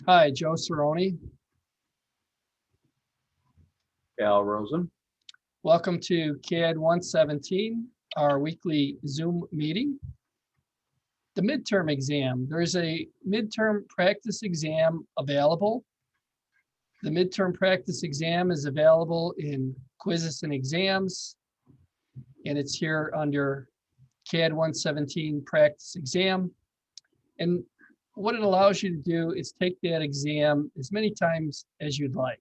Hi, Joe Cerrone. Al Rosen. Welcome to CAD 117, our weekly Zoom meeting. The midterm exam. There's a midterm practice exam available. The midterm practice exam is available in quizzes and exams, and it's here under CAD 117 practice exam. And what it allows you to do is take that exam as many times as you'd like.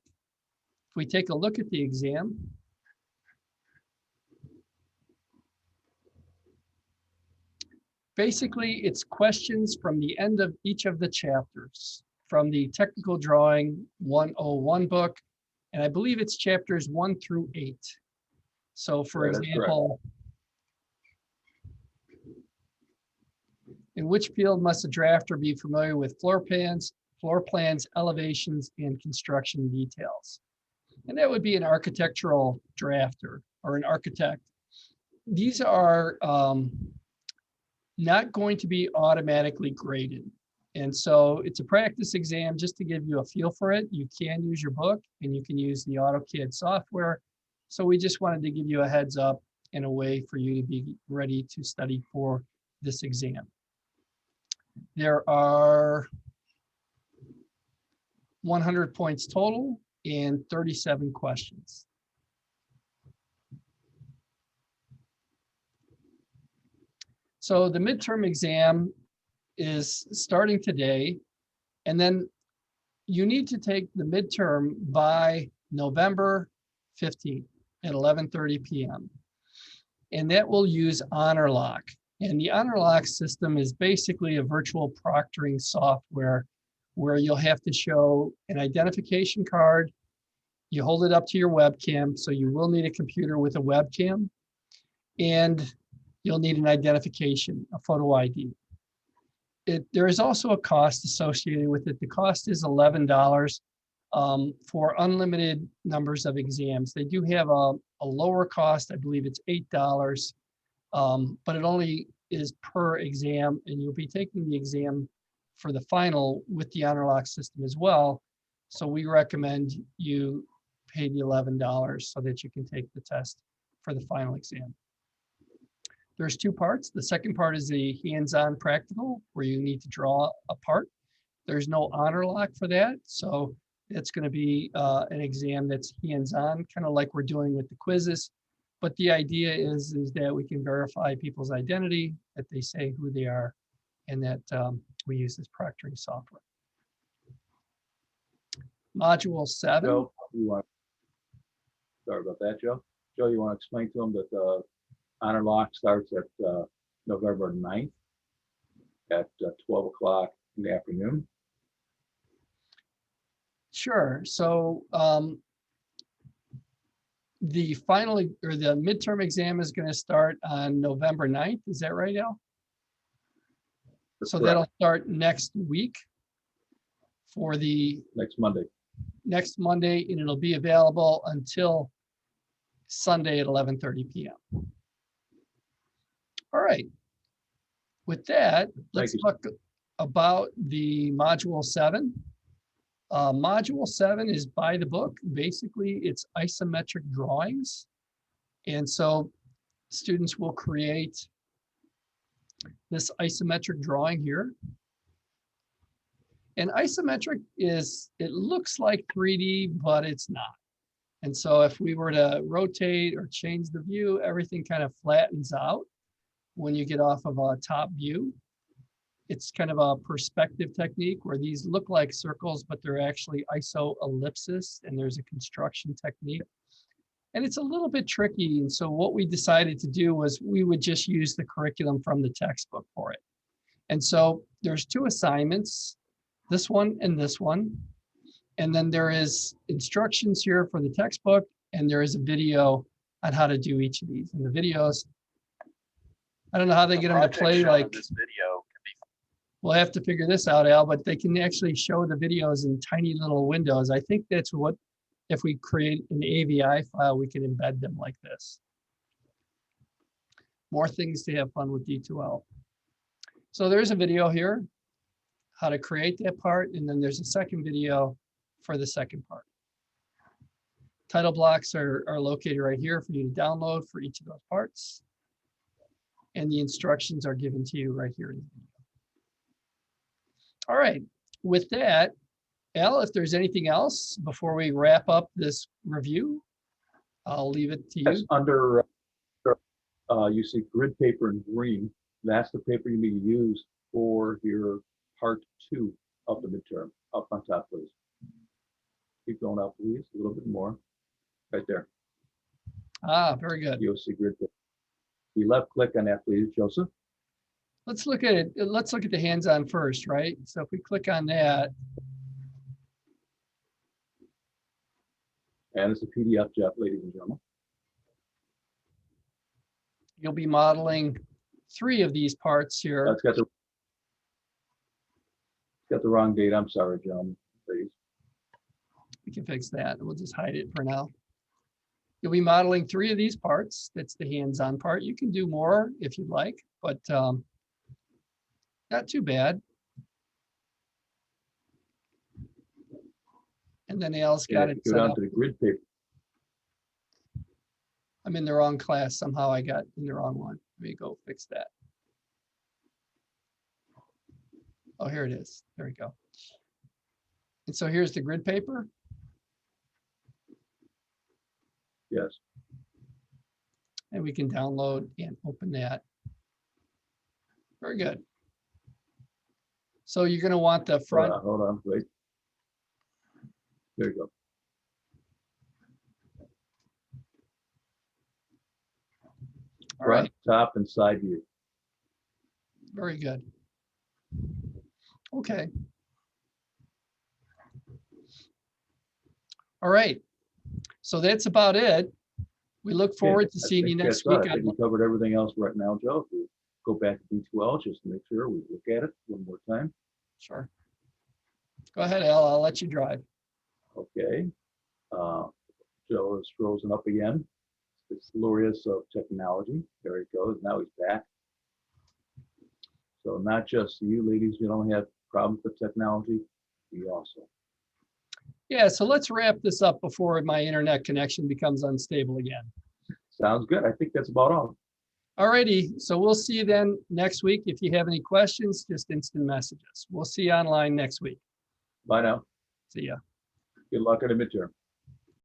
If we take a look at the exam, basically, it's questions from the end of each of the chapters, from the Technical Drawing 101 book, and I believe it's chapters 1 through 8. So for example, in which field must a drafter be familiar with floor plans, elevations, and construction details? And that would be an architectural drafter or an architect. These are not going to be automatically graded. And so it's a practice exam just to give you a feel for it. You can use your book and you can use the AutoCAD software. So we just wanted to give you a heads up and a way for you to be ready to study for this exam. There are 100 points total and 37 questions. So the midterm exam is starting today, and then you need to take the midterm by November 15th at 11:30 p.m. And that will use HonorLock. And the HonorLock system is basically a virtual proctoring software where you'll have to show an identification card. You hold it up to your webcam, so you will need a computer with a webcam, and you'll need an identification, a photo ID. There is also a cost associated with it. The cost is $11 for unlimited numbers of exams. They do have a lower cost, I believe it's $8, but it only is per exam, and you'll be taking the exam for the final with the HonorLock system as well. So we recommend you pay the $11 so that you can take the test for the final exam. There's two parts. The second part is the hands-on practical, where you need to draw a part. There's no HonorLock for that, so it's going to be an exam that's hands-on, kind of like we're doing with the quizzes. But the idea is that we can verify people's identity, that they say who they are, and that we use this proctoring software. Module 7. Joe, sorry about that, Joe. Joe, you want to explain to them that HonorLock starts at November 9th at 12 o'clock in the afternoon? Sure. So the final or the midterm exam is going to start on November 9th. Is that right, Al? So that'll start next week for the next Monday, and it'll be available until Sunday at 11:30 p.m. All right. With that, let's talk about the Module 7. Module 7 is by the book. Basically, it's isometric drawings. And so students will create this isometric drawing here. And isometric it looks like 3D, but it's not. And so if we were to rotate or change the view, everything kind of flattens out when you get off of a top view. It's kind of a perspective technique where these look like circles, but they're actually iso-ellipsis, and there's a construction technique. And it's a little bit tricky. And so what we decided to do was we would just use the curriculum from the textbook for it. And so there's two assignments, this one and this one. And then there is instructions here for the textbook, and there is a video on how to do each of these. And the videos, I don't know how they get them to play like this video. We'll have to figure this out, Al, but they can actually show the videos in tiny little windows. I think that's what, if we create an AVI file, we can embed them like this. More things to have fun with D2L. So there's a video here. how to create that part, and then there's a second video for the second part. Title blocks are located right here for you to download for each of those parts. And the instructions are given to you right here in the video. All right, with that, Al, if there's anything else before we wrap up this review, I'll leave it to you. Yes, under, you see grid paper in green. That's the paper you need to use for your part 2 of the midterm. Up on top, please. Keep going up, please, a little bit more. Right there. Ah, very good. You'll see grid paper. You left click on that, please, Joseph. Let's look at it. Let's look at the hands-on first, right? So if we click on that. And it's a PDF, Jeff, ladies and gentlemen. You'll be modeling 3 of these parts here. That's got the wrong date. I'm sorry, John, please. We can fix that. We'll just hide it for now. You'll be modeling 3 of these parts. That's the hands-on part. You can do more if you'd like, but not too bad. And then Al's got it Go set down up. to the grid paper. I'm in the wrong class. Somehow I got in the wrong one. Let me go fix that. Oh, here it is. There we go. And so here's the grid paper. Yes. And we can download and open that. Very good. So you're going to want the front. Hold on, wait. There you go. All right. Front, top, and side view. Very good. Okay. All right. So that's about it. We look forward to seeing you next week. I think we covered everything else right now, Joe. If we go back to D12, just to make sure we look at it one more time. Sure. Go ahead, Al. I'll let you drive. Okay. Joe is frozen up again. It's glorious of technology. There he goes. Now he's back. So not just you, ladies, you don't have problems with technology. We also. Yeah, so let's wrap this up before my internet connection becomes unstable again. Sounds good. I think that's about all. All righty. So we'll see you then next week. If you have any questions, just instant message us. We'll see you online next week. Bye now. See ya. Good luck at the midterm.